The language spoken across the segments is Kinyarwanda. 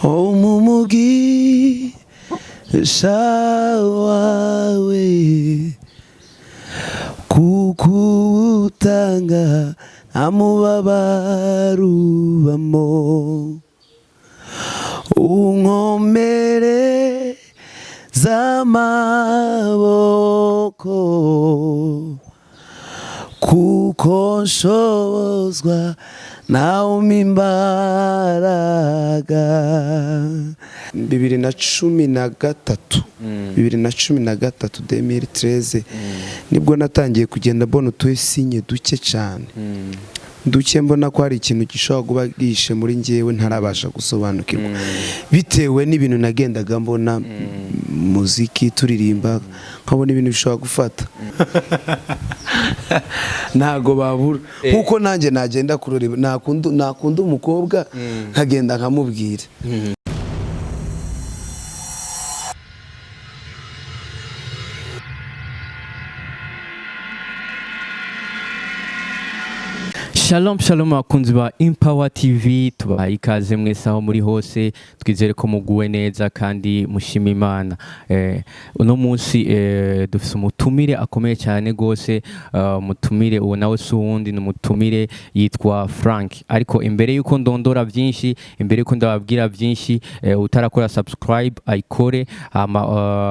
umugisha wawe kukutanga amubabarubamo unkomere z'amaboko kuko nshobozwa nawe imbaraga 2013 nibwo natangiye kugenda mbona utusinye duke cyane duke mbona ko hari ikintu gishobora kuba gishe muri ngewe ntarabasha gusobanukirwa bitewe n'ibintu nagendaga mbona muziki turirimba nkabona ibintu bishobora gufata ntago babura kuko nanjye nagenda kuroreba nakunda umukobwa nkagenda nkamubwira Shalom shalom abakunzi ba Impano TV tubaha ikaze mwese aho muri hose twizere ko muguwe neza kandi mushima Imana uno munsi dufise umutumire akomeye cyane gose umutumire uwo nawe suwundi n'umutumire yitwa Frank ariko imbere yuko ndondora byinshi imbere yuko ndababwira byinshi utarakora subscribe ayikore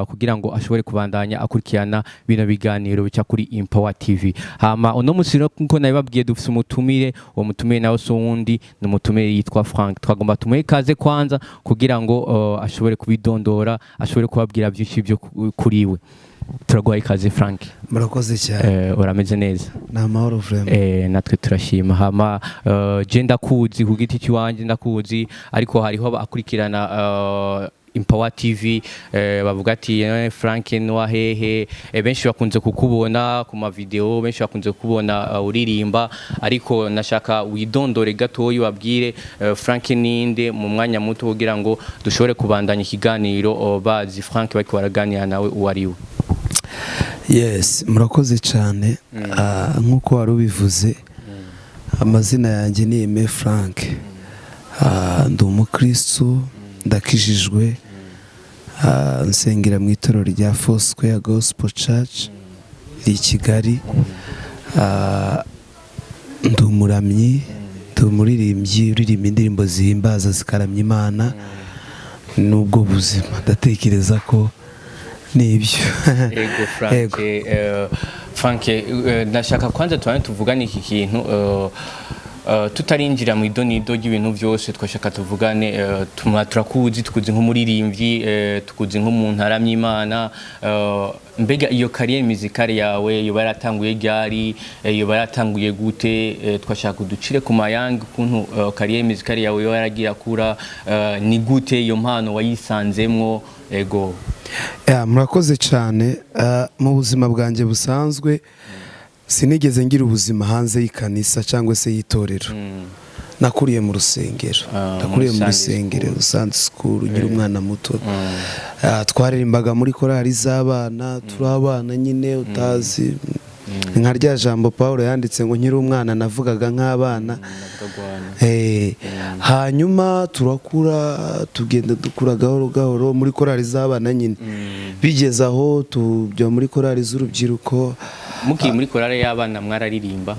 kugira ngo ashobore kubandanya akurikirana bino biganiro bica kuri Impano TV uno munsi nko nabibabwiye dufise umutumire uwo mutumire nawe suwundi n'umutumire yitwa Frank twagomba tumuhe ikaze kwanza kugira ngo ashobore kubidondora ashobore kubabwira byinshi byo kuriwe turaguha ikaze Frank murakoze cyane urameze neza n'amahoro vraiment natwe turashima je ndakuzi ku giti cy'iwanje ndakuzi ariko hariho akurikirana Impano TV bavuga ati Frank no hehe benshi bakunze kukubona ku ma video benshi bakunze kukubona uririmba ariko nashaka widondore gatoyi wabwire Frank ninde mu mwanya muto kugira ngo dushobore kubandanya ikiganiro bazi Frank baki waraganira nawe uwariwe. Yes murakoze cyane nkuko wari ubivuze amazina yanjye ni Aime Frank ndi umukristo ndakijijwe nsengera mu itorero rya Foursquare Gospel Church i Kigali ndi umuramyi ndi umuririmbyi uririmba indirimbo zihimbaza zikaramya Imana n'ubwo buzima ndatekereza ko nibyo ego Frank ndashaka kwanza tuvugane iki kintu tutarinjira mu idonido y'ibintu byose twashaka tuvugane turakuzi tukuzi nk'umuririmbyi tukuzi nk'umuntu aramya Imana mbega iyo career musicale yawe yoba yaratanguye ryari yoba yaratanguye gute twashaka kuducire ku mayanga kuntu career musicale yawe yoba yaragiye akura ni gute iyo mpano wayisanzemwo ego murakoze cyane mu buzima bwanjye busanzwe sinigeze ngira ubuzima hanze y'ikanisa cyangwa se y'itorero nakuriye mu rusengero Sunday school ngira umwana muto twaririmbaga muri korali z'abana turabana nyine utazi nka rya jambo Paulo yanditse ngo nkiri umwana navugaga nk'abana hanyuma turakura tugenda dukura gahoro muri korali z'abana nyine bigeze aho tujya muri korali z'urubyiruko muki muri korale y'abana mwararirimba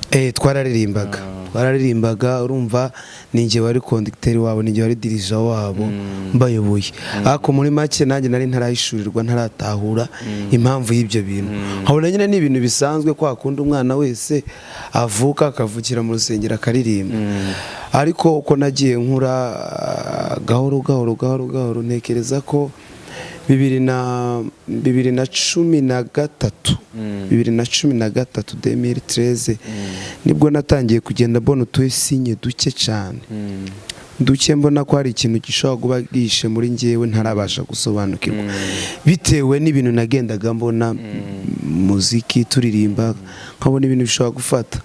twararimbaga urumva ninjye wari conducteur wabo ninjye wari dirija wabo mbayoboye ariko muri make nanjye nari ntarayishurirwa ntaratahura impamvu y'ibyo bintu habona nyine ni ibintu bisanzwe kwa kundi umwana wese avuka akavukira mu rusengero akaririmba ariko uko nagiye nkura gahoro ntekereza ko 2013 nibwo natangiye kugenda mbona utusinye duke cyane duke mbona ko hari ikintu gishobora kuba gishe muri ngewe ntarabasha gusobanukirwa bitewe n'ibintu nagendaga mbona muziki turirimba nkabona ibintu bishobora gufata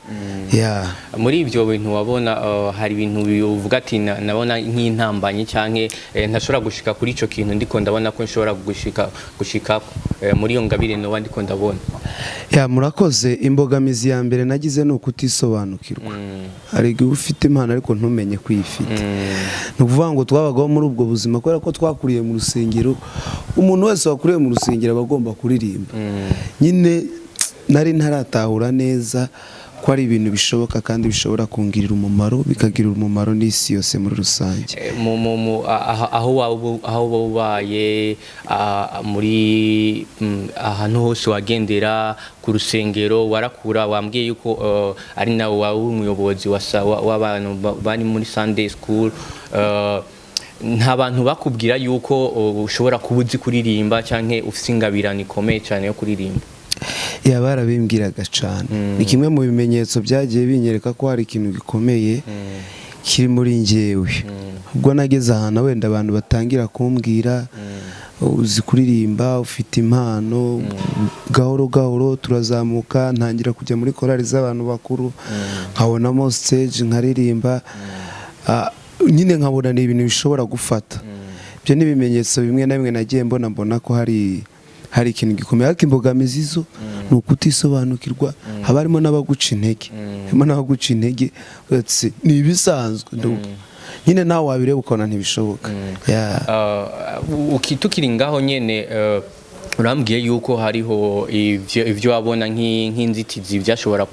muri ibyo bintu wabona hari ibintu bivuga ati nabona nk'intambanyi canke ntashobora gushika kuri ico kintu ndiko ndabona ko nshobora gushika muri iyo ngabire no ndiko ndabona murakoze. Imbogamizi ya mbere nagize ni ukutisobanukirwa. Hari igihe ufite impano ariko ntumenye kwifite. Ni ukuvuga ngo twabagaho muri ubwo buzima kubera ko twakuriye mu rusengero. Umuntu wese wakuriye mu rusengero aba agomba kuririmba. Nyine nari ntaratahura neza ko ari ibintu bishoboka kandi bishobora kungirira umumaro, bikagirira umumaro n'isi yose muri rusange. aho wabaye muri ahantu hose wagendera ku rusengero warakura, wambwiye yuko ari nawe wawe umuyobozi w'abantu bari muri Sunday school. Nta bantu bakubwira yuko ushobora kuba uzi kuririmba canke ufise ingabirano ikomeye cyane yo kuririmba? Barabimbwiraga cyane. Ni kimwe mu bimenyetso byagiye binyereka ko hari ikintu gikomeye kiri muri njyewe. Ubwo nageze ahantu wenda abantu batangira kumbwira uzi kuririmba, ufite impano, gahoro gahoro turazamuka, ntangira kujya muri korali z'abantu bakuru, nkabonamo stage nkaririmba. Nyine nkabona ni ibintu bishobora gufata. Ibyo ni ibimenyetso bimwe na bimwe nagiye mbona ko hari ikintu gikomeye. Ariko imbogamizi zo ni ukutisobanukirwa. Haba harimo n'abaguca intege, ni ibisanzwe. Nyine nawe wabireba ukabona ntibishoboka. Tukiri ngaho nyene urambwiye yuko hariho ivyo wabona nk'inzitizi byashobora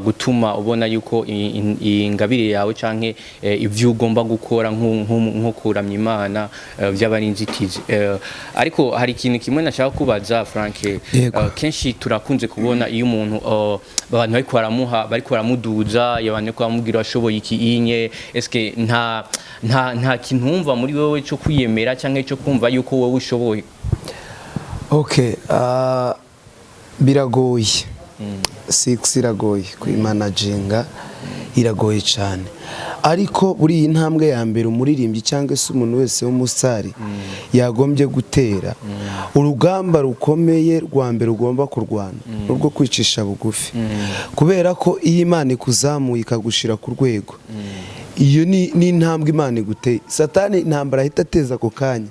gutuma ubona yuko ingabire yawe canke ivyo ugomba gukora nko kuramya Imana byaba ari inzitizi. Ariko hari ikintu kimwe nashaka kubaza Frank. Kenshi turakunze kubona iyo umuntu abantu bariko baramuduza, abantu bariko bamubwira ashoboye iki inye, eske nta kintu wumva muri wowe cyo kwiyemera canke cyo kumva yuko wowe ushoboye? Biragoye. Iragoye kwimanaginga, iragoye cyane. Ariko buri iyi ntambwe ya mbere umuririmbyi cyangwa se umuntu wese w'umusari yagombye gutera, urugamba rukomeye rwa mbere ugomba kurwana urwo kwicisha bugufi. Kubera ko iyi Imana ikuzamuye ikagushira ku rwego, iyo ni intambwe Imana iguteye. Satani intambara ahita ateza ako kanya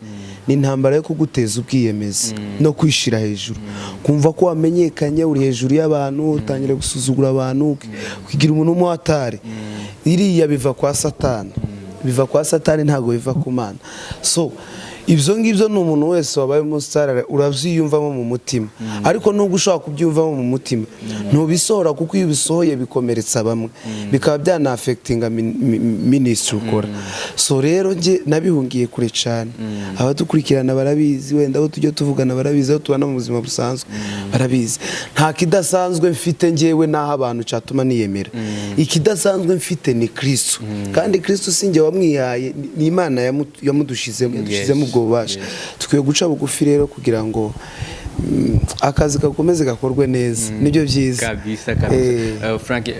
ni intambara yo kuguteza ubwiyemezi no kwishira hejuru, kumva ko wamenyekanye uri hejuru y'abantu, utangira gusuzugura abantu, kugira umuntu umwatare. Iriya biva kwa Satani, ntago biva ku Mana. So ibyo ngibyo ni umuntu wese wabaye umusitari urabyiyumvamo mu mutima. Ariko nubwo ushobora kubyumvamo mu mutima ntubisohora, kuko iyo ubisohoye bikomeretsa bamwe, bikaba byanafectinga ministry ukora. So rero nge nabihungiye kure cyane. Abadukurikirana barabizi, wenda abo tujye tuvugana barabizi, aho tubana mu buzima busanzwe barabizi. Nta kidasanzwe mfite ngewe naho abantu cyatuma niyemera. Ikidasanzwe mfite ni Kristo, kandi Kristo sinjye wamwihaye, ni Imana yamudushizemo ubwo bubasha. Tukwiye guca bugufi rero kugira ngo akazi gakomeze gakorwe neza. Nibyo byiza kabisa. Frank,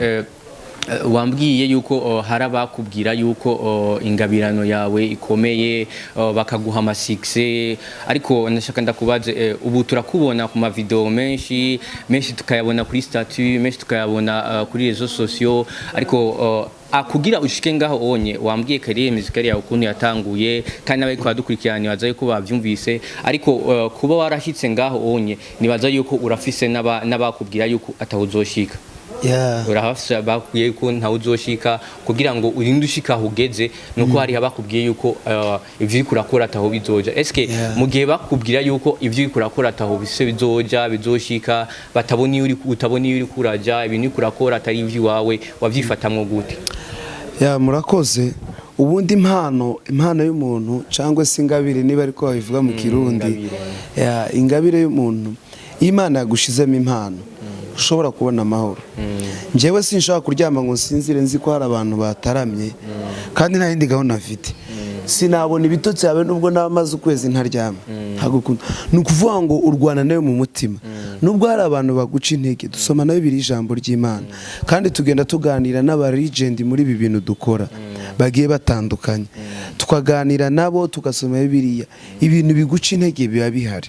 wambwiye yuko hari abakubwira yuko ingabirano yawe ikomeye, bakaguha amasikse. Ariko nashaka ndakubaze, ubu turakubona ku mavideo menshi tukayabona kuri statut, menshi tukayabona kuri rezo sociaux. Ariko kugira ushike ngaho onye, wambwiye kariye muzikari yawe ukuntu yatanguye, kandi nawe ko adukurikirana baza yuko bavyumvise. Ariko kuba warashitse ngaho onye, nibaza yuko urafise n'abakubwira yuko atahuzoshika. Urahafisa bakubwiye ko ntawe uzoshika, kugira ngo urinde ushika hugeze nuko hari abakubwiye yuko ivyo kurakora ataho bizoja. Eske mu gihe bakubwira yuko ivyo kurakora ataho bise bizoshika, batabona iyo utabona iyo kuraja, ibintu kurakora atari ivyo wawe, wavyifatamwe gute? Murakoze. Ubundi impano y'umuntu cyangwa se ingabire, niba ariko babivuga mu Kirundi, ingabire y'umuntu, Imana yagushizemo impano, ushobora kubona amahoro. Njyewe sinshaka kuryama ngo nsinzire nzi ko hari abantu bataramye, kandi nta yindi gahunda mfite. Sinabona ibitotsi yawe nubwo namaze ukwezi ntaryama. Ni ukuvuga ngo urwana nayo mu mutima. Nubwo hari abantu baguca intege, dusoma na Bibiliya ijambo ry'Imana, kandi tugenda tuganira n'aba legend muri ibi bintu dukora bagiye batandukanye, tukaganira nabo, tugasoma Bibiliya. Ibintu biguca intege biba bihari,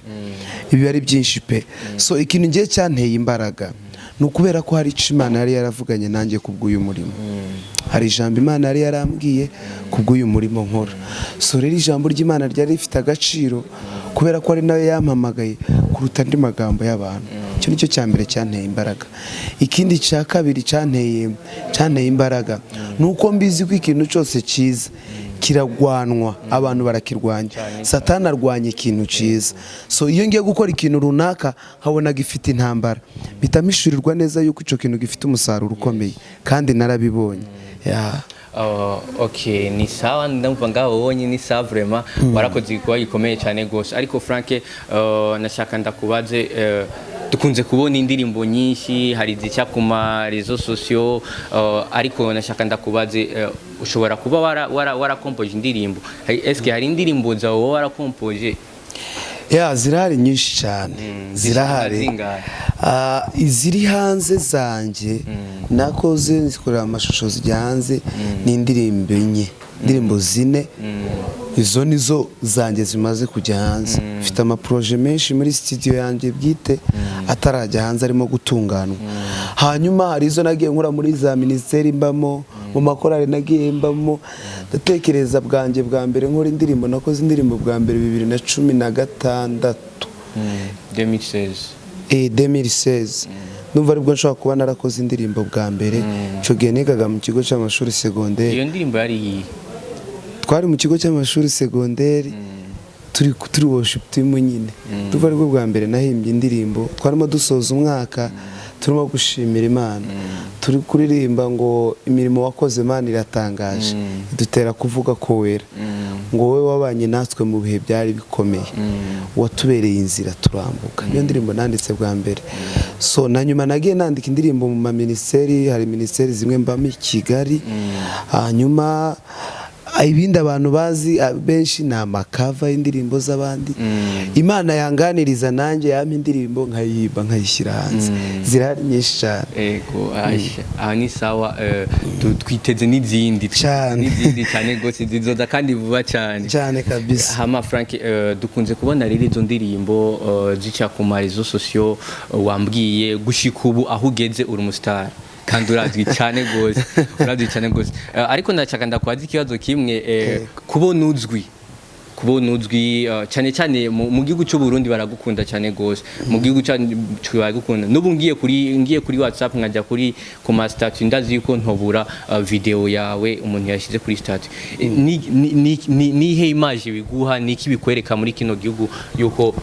ibi ari byinshi pe. So ikintu ngiye cyanteye imbaraga nukubera ko hari Imana yari yaravuganye nanjye kubw'uyu murimo. Hari ijambo Imana yari yarambwiye kubw'uyu murimo nkora. So rero ijambo ry'Imana ryari rifite agaciro kubera ko ari nawe yampamagaye kuruta andi magambo y'abantu. Icyo nicyo cya mbere cyanteye imbaraga. Ikindi cya kabiri cyanteye imbaraga nuko mbizi ko ikintu cyose cyiza kiragwanwa, abantu barakirwanya. Satani arwanya ikintu cyiza. So iyo ngiye gukora ikintu runaka nkabona gifite intambara, bitamishurirwa neza yuko icyo kintu gifite umusaruro ukomeye, kandi narabibonye. Okay, ni sawa, ndumva ngaho wonye ni sawa vraiment, warakoze kuba gikomeye cyane gose. Ariko Frank, nashaka ndakubaze, dukunze kubona indirimbo nyinshi, hari zica ku ma réseaux sociaux, ariko nashaka ndakubaze, ushobora kuba warakompoje indirimbo? Est-ce que hari indirimbo zawe warakompoje? Zirahari nyinshi cyane. Zirahari. Iziri hanze zanjye nakoze nzikorera amashusho zijya hanze ni indirimbo enye, indirimbo 4. Izo nizo zanjye zimaze kujya hanze. Mfite amaproje menshi muri studio yanjye bwite atarajya hanze arimo gutunganwa. Hanyuma hari izo nagiye nkora muri za ministeri mbamo, mu makorali nagiye mbamo. Ndatekereza bwanjye bwa mbere nkora indirimbo, nakoze indirimbo bwa mbere 2016. 2016. Numva aribwo nshobora kuba narakoze indirimbo bwa mbere. Cyo gihe nigaga mu kigo cy'amashuri secondaire. Iyo ndirimbo yari iyi? Twari mu kigo cy'amashuri secondaire, turi worship team nyine. Tuva aribwo bwa mbere nahimbye indirimbo. Twarimo dusoza umwaka turimo gushimira Imana. Turi kuririmba ngo imirimo wakoze Imana iratangaje, idutera kuvuga ko wera, ngo wowe wabanye natwe mu bihe byari bikomeye, watubereye inzira turambuka. Niyo ndirimbo nanditse bwa mbere. So na nyuma nagiye nandika indirimbo mu ministeri, hari ministeri zimwe mbamo i Kigali. Hanyuma ibindi abantu bazi benshi ni amakava y'indirimbo z'abandi. Imana yanganiriza nanjye yampa indirimbo nkayiba nkayishyira hanze. Zirahari nyinshi cyane. Aha ni sawa. Twiteze n'izindi cyane gose, zizoza kandi vuba cyane kabisa. Hama Frank, dukunze kubona rero izo ndirimbo zica ku ma réseaux sociaux, wambwiye gushika ubu aho ugeze uri umustar kandi urazwi cyane gose. Ariko ndashaka ndakwaza ikibazo kimwe, kubona uzwi cyane cyane mu gihugu cy'u Burundi baragukunda cyane gose, mu gihugu cyacu baragukunda. Nubu ngiye kuri WhatsApp nkajya ku ma status, ndazi yuko ntobura video yawe umuntu yashyize kuri status. Nihe image biguha, niki bikwereka muri kino gihugu yuko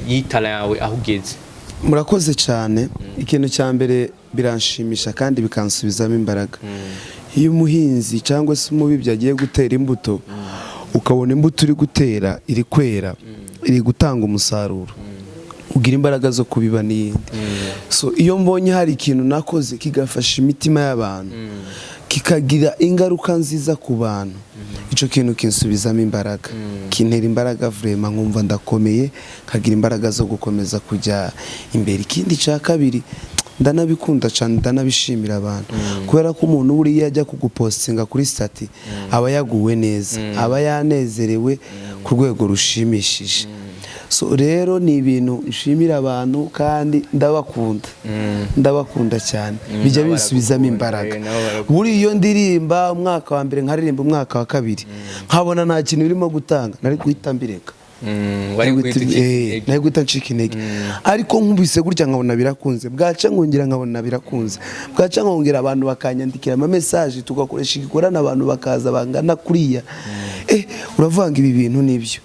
yitala yawe aho ugeze? Murakoze cyane. Ikintu cya mbere biranshimisha kandi bikansubizamo imbaraga. Iyo umuhinzi cyangwa se umubibyi agiye gutera imbuto, ukabona imbuto uri gutera iri kwera, iri gutanga umusaruro, ugira imbaraga zo kubiba n'iyindi. So iyo mbonye hari ikintu nakoze kigafasha imitima y'abantu, kikagira ingaruka nziza ku bantu, icyo kintu kinsubizamo imbaraga, kintera imbaraga vraiment, nkumva ndakomeye, kagira imbaraga zo gukomeza kujya imbere. Ikindi cya kabiri, ndanabikunda cyane, ndanabishimira abantu, kubera ko umuntu buriya ajya kugupostinga kuri stati aba yaguwe neza, aba yanezerewe ku rwego rushimishije. So rero ni ibintu nshimira abantu kandi ndabakunda cyane, bijya bisubizamo imbaraga. Buri iyo ndirimba umwaka wa mbere nkaririmba umwaka wa kabiri, nkabona nta kintu birimo gutanga, nari guhita mbireka. Nari guhita ncika intege. Ariko nkubise gutya nkabona birakunze, bwaca nkongera nkabona birakunze, bwaca nkongera abantu bakanyandikira ama message, tugakoresha igikorana abantu bakaza bangana kuriya. Uravanga ibi bintu nibyo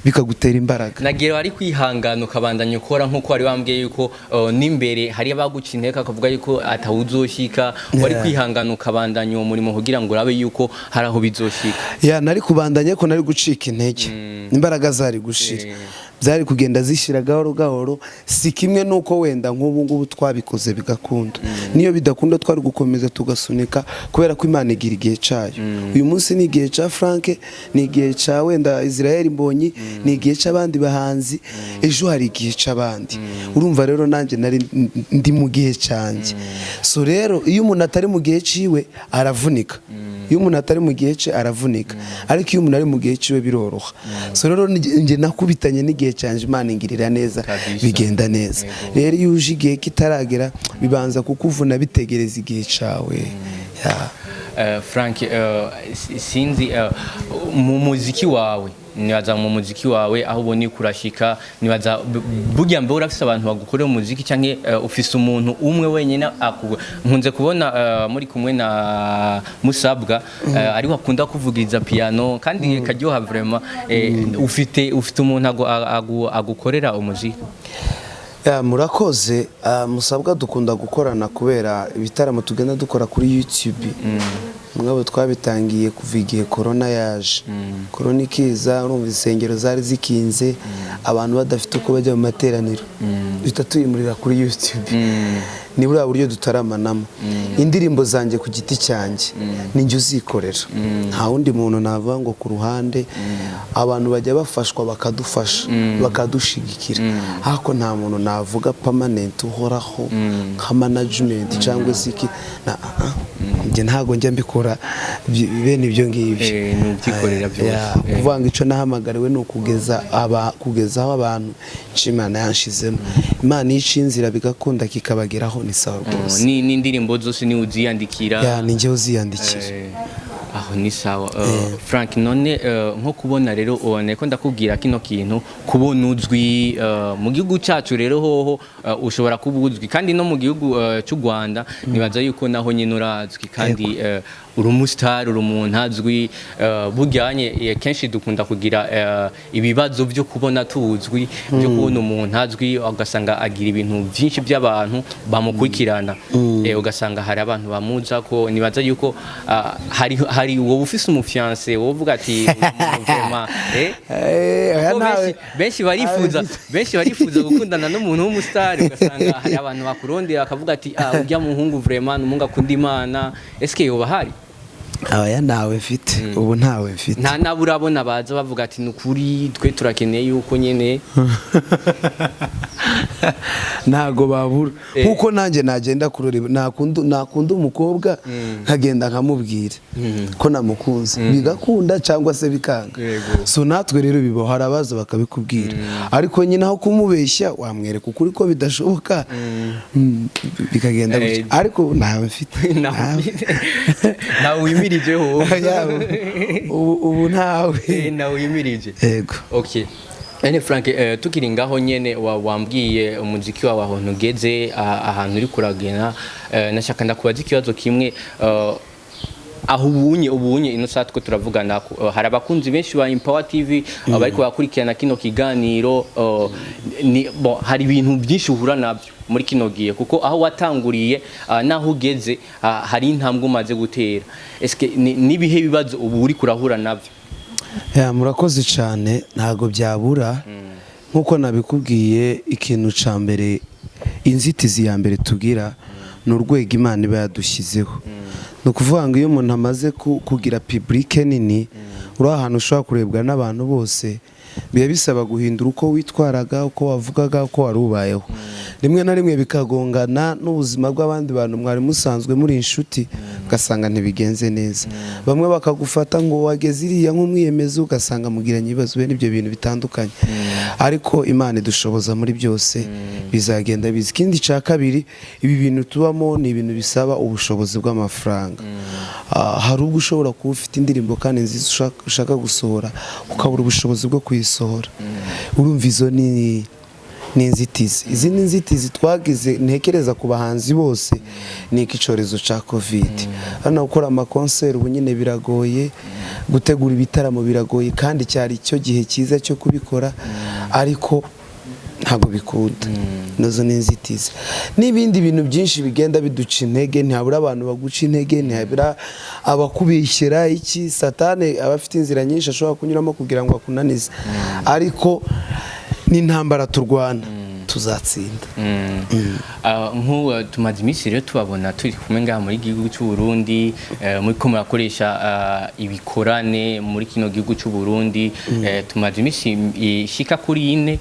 bikagutera imbaraga. Nagero ari kwihangana ukabandanya ukora nkuko wari wambwiye yuko n'imbere hari abaguca inteka akavuga yuko atawuzoshika, wari kwihangana ukabandanya uwo murimo kugira ngo urabe yuko hari aho bizoshika. Nari kubandanya ko nari gucika intege, imbaraga zari gushira, byari kugenda zishira gahoro gahoro. Si kimwe nuko wenda nk'ubu ngubu twabikoze bigakunda, niyo bidakunda twari gukomeza tugasunika, kubera ko Imana igira igihe cyayo. Uyu munsi ni igihe cya Frank, ni igihe cya wenda Israel Mbonyi, ni igihe cy'abandi bahanzi, ejo hari igihe cy'abandi. Urumva rero nanjye nari ndi mu gihe cyanjye. So rero iyo umuntu atari mu gihe ciwe aravunika, iyo umuntu atari mu gihe cye aravunika, ariko iyo umuntu ari mu gihe ciwe biroroha. So rero nje nakubitanye n'igihe canje Imana ingirira neza bigenda neza rero iyo uje igihe kitaragera bibanza kukuvuna bitegereza igihe cawe Frank sinzi mu muziki wawe nibaza mu muziki wawe aho ubona kurashika nibaza burya mbe urafise abantu bagukorera umuziki canke ufise umuntu umwe wenyine nkunze kubona muri kumwe na Musabwa ari wakunda kuvugiriza piano kandi karyoha vraiment ufite umuntu agukorera umuziki murakoze Musabwa dukunda gukorana kubera ibitaramo tugenda dukora kuri YouTube mwabo twabitangiye kuva igihe corona yaje corona ikiza urumva isengero zari zikinze abantu badafite uko bajya mu materaniro tutatuyimurira kuri YouTube ni buriya buryo dutaramanamo indirimbo zanjye ku giti cyanjye ninjye uzikorera nta wundi muntu navuga ngo ku ruhande abantu bajya bafashwa bakadufasha bakadushigikira ariko nta muntu navuga permanent uhoraho nka management cyangwa se iki njye ntago njya mbikora bene ibyo ngibyo n'ubyikorera byose kuvanga ico nahamagariwe no kugezaho abantu Imana yanshizemo Imana yishinzira bigakunda kikabageraho ni sawa rwose ni indirimbo zose ni uziyandikira ni njye uziyandikira aho ni sawa Frank none nko kubona rero ubone ko ndakubwira kino kintu kubona uzwi mu gihugu cyacu rero hoho ushobora kubuzwi kandi no mu gihugu cy'u Rwanda nibaza yuko naho nyine urazwi kandi uri umustar uri umuntu azwi bujyanye kenshi dukunda kugira ibibazo byo kubona tuzwi byo kubona umuntu azwi ugasanga agira ibintu byinshi by'abantu bamukurikirana ugasanga hari abantu bamuza ko nibaza yuko hari wowe ufise umufiance wowe uvuga ati vraiment benshi barifuza gukundana n'umuntu w'umustar ugasanga hari abantu bakurondera akavuga ati ujya muhungu vraiment n'umunga akunda Imana eske yoba hari abaya nawe mfite ubu ntawe mfite nta naburabona baza bavuga ati nukuri twe turakeneye yuko nyene ntago babura nkuko nanjye nagenda kuroreba nakunda umukobwa nkagenda nkamubwira ko namukunze bigakunda cyangwa se bikanga so natwe rero bibo harabaza bakabikubwira ariko nyine aho kumubeshya wamwereka ukuri ko bidashoboka bikagenda gutya ariko ntawe mfite nawe wimirije ho ubu ntawe nawe wimirije yego okay Frank tukiri ngaho nyene wambwiye umuziki wawe aho ntugeze ahantu uri kuragena nashaka ndakubaza ikibazo kimwe aho ubunye ino saa twe turavugana hari abakunzi benshi ba Impano TV bariko bakurikirana kino kiganiro hari ibintu byinshi uhura nabyo muri kino gihe kuko aho watanguriye naho ugeze hari intambwe umaze gutera eske nibihe bibazo ubu uri kurahura nabyo murakoze cyane ntago byabura nkuko nabikubwiye ikintu ca mbere inzitizi ya mbere tugira n'urwego Imana iba yadushyizeho no kuvuga ngo iyo umuntu amaze kugira public nini uri ahantu ushobora kurebwa n'abantu bose biba bisaba guhindura uko witwaraga uko wavugaga uko warubayeho rimwe na rimwe bikagongana n'ubuzima bw'abandi bantu mwari musanzwe muri inshuti ugasanga ntibigenze neza bamwe bakagufata ngo wageze iriya nk'umwiyemezi ugasanga mugiranye ibibazo bene ibyo bintu bitandukanye ariko Imana idushoboza muri byose bizagenda bizi ikindi ca kabiri ibi bintu tubamo ni ibintu bisaba ubushobozi bw'amafaranga hari ubwo ushobora kuba ufite indirimbo kandi nziza ushaka gusohora ukabura ubushobozi bwo kuyisohora urumva izo ni inzitizi izindi nzitizi twagize ntekereza ku bahanzi bose ni ikicorezo ca covid hano gukora amakonseri ubu nyine biragoye gutegura ibitaramo biragoye kandi cyari cyo gihe cyiza cyo kubikora ariko ntago bikunda nazo n'inzitizi n'ibindi bintu byinshi bigenda biduca intege ntihabura abantu baguca intege ntihabura abakubishyira iki satane abafite inzira nyinshi ashobora kunyuramo kugira ngo akunanize ariko n'intambara turwana tuzatsinda tumaze iminsi rero tubabona turi kumwe ngaha muri gihugu cy'u Burundi muri ko murakoresha ibikorane muri kino gihugu cy'u Burundi tumaze iminsi ishika kuri ine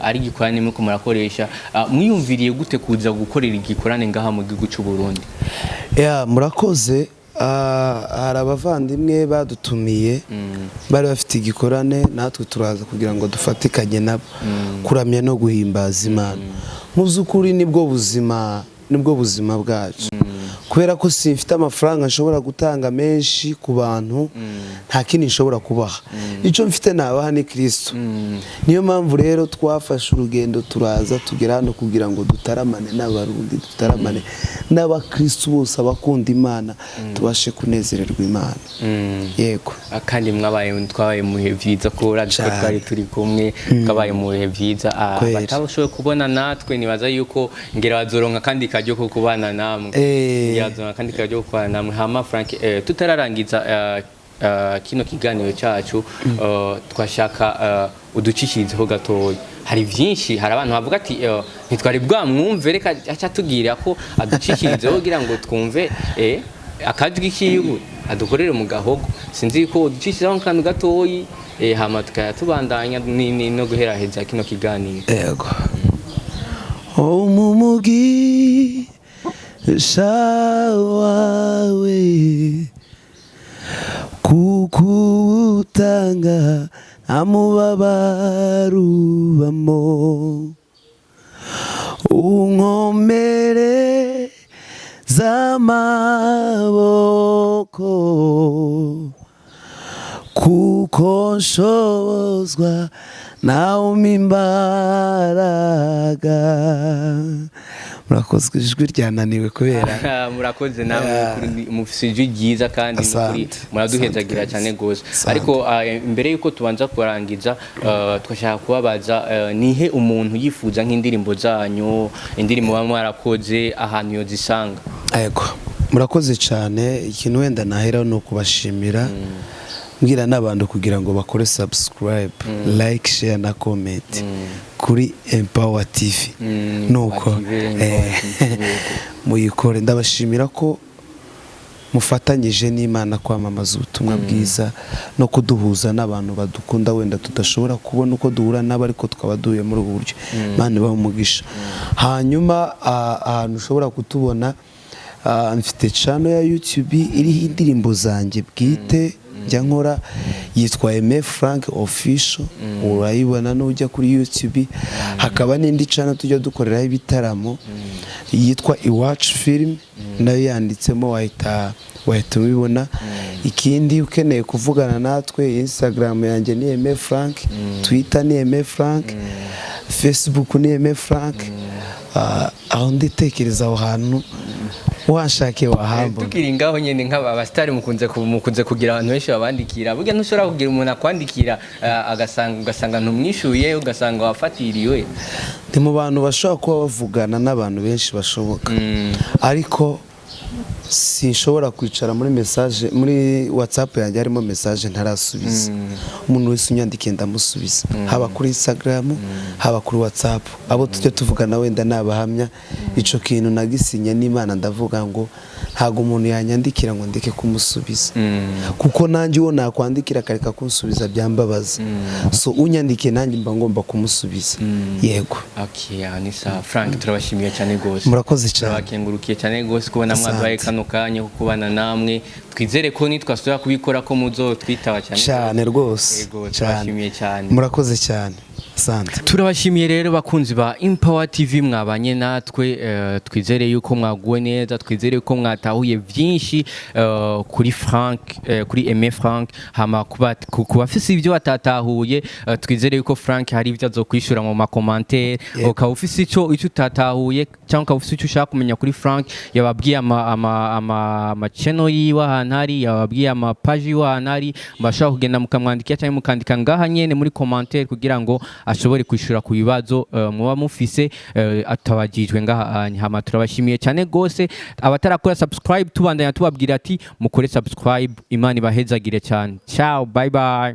ari gikorane muri ko murakoresha mwiyumviriye gute kuza gukorera igikorane ngaha mu gihugu cy'u Burundi murakoze hari abavandimwe badutumiye bari bafite igikorane natwe turaza kugira ngo dufatikanye nabo kuramya no guhimbaza Imana. Mu by'ukuri nibwo buzima bwacu, kubera ko simfite amafaranga nshobora gutanga menshi ku bantu, nta kindi nshobora kubaha. Icyo mfite nabaha ni Kristo. Niyo mpamvu rero twafashe urugendo turaza tugera hano kugira ngo dutaramane n'abarundi, dutaramane n'abakristo bose abakunda Imana, tubashe kunezererwa Imana. Yego. Kandi twabaye mu bihe byiza ko twari turi kumwe, twabaye mu bihe byiza. Batabashoboye kubona natwe, nibaza yuko ngera bazoronka kandi kajyo ko kubana namwe. Kandi kajyo kubana namwe. Hama Frank, tutararangiza kino kiganiro cyacu, twashaka uducishirizeho gatoya. Hari byinshi, hari abantu bavuga ati ntitwari bwamwumve, reka acha tugira ko aducishirizeho kugira ngo twumve akajwi kiwe adukorere mu gahogo. Sinzi ko uducishirizeho kandi gatoyi, hama tukayatubandanya no guheraheza kino kiganiro. Yego. Mumugi shawawe kukutanga amubabarubamo unkomere z'amaboko kuko nshobozwa nawe imbaraga. Murakoze, ijwi ryananiwe kubera murakoze namwe mufise ijwi ryiza kandi n'ukuri muraduhezagira cyane gose. Ariko imbere yuko tubanza kurangiza, twashaka kubabaza nihe umuntu yifuza nk'indirimbo zanyu, indirimbo bamwe mwarakoze, ahantu yo zisanga? Yego, murakoze cyane. Ikintu wenda nahera no kubashimira, mbwira n'abantu kugira ngo bakore subscribe, like, share na comment kuri Impano TV. Nuko muyikore. Ndabashimira ko mufatanyije n'Imana kwamamaza ubutumwa bwiza no kuduhuza n'abantu badukunda, wenda tudashobora kubona uko duhura nabo, ariko tukaba duhuye muri ubu buryo. Imana ibahe umugisha. Hanyuma ahantu ushobora kutubona, mfite channel ya YouTube iriho indirimbo zanjye bwite njya nkora, yitwa Frank official. Urayibona n'ujya kuri YouTube. Hakaba n'indi channel tujya dukoreraho ibitaramo yitwa iwacu film, nayo yanditsemo wahita ubibona. Ikindi ukeneye kuvugana natwe, Instagram yanjye ni Frank, Twitter ni Frank, Facebook ni Frank. Aho nditekereza aho hantu washake wahamba. Tukiri ngaho nyene nk'abastari mukunze kugira abantu benshi babandikira, burya ntushobora kugira umuntu akwandikira ugasanga ntumwishuye, ugasanga wafatiriwe. Ndi mu bantu bashobora kuba bavugana n'abantu benshi bashoboka, ariko sinshobora kwicara muri message, muri WhatsApp yanjye harimo message ntarasubiza. Umuntu wese unyandikiye ndamusubiza, haba kuri Instagram, haba kuri WhatsApp. Abo tujye tuvugana wenda nabahamya ico kintu nagisinye n'Imana, ndavuga ngo ntago umuntu yanyandikira ngo ndeke kumusubiza, kuko nanjye uwo nakwandikira kareka kunsubiza byambabaza. So unyandikiye nanjye mba ngomba kumusubiza. Yego. Okay, Anisa Frank, turabashimiye cyane gose. Murakoze cyane. Turabakengurukiye cyane gose kubona mwadwaye kano kanya ko kubana namwe. Twizere ko nitwasubira kubikora ko muzotwitaba cyane rwose. Turabashimiye cyane. Murakoze cyane. Asante. Turabashimiye rero bakunzi ba Impano TV, mwabanye natwe. Twizere yuko mwaguwe neza, twizere yuko mwatahuye byinshi kuri Frank, kuri Frank. Hama kubafise ibyo batatahuye, twizere yuko Frank hari ibyo azokwishura mu makomantere. Ukaba ufise ico utatahuye cyangwa ukaba ufise ico ushaka kumenya kuri Frank, yababwiye ama channel yiwe ahantu hari, yababwiye ama page yiwe ahantu hari, mbashaka kugenda mukamwandikira cyangwa mukandika ngaha nyene muri commentaire kugira ngo ashobore kwishura ku bibazo muba mufise atabagijwe ngaha. Hama turabashimiye cyane gose. Abatarakora subscribe, tubandanya tubabwira ati mukore subscribe. Imana ibahezagire cyane. Ciao, bye bye.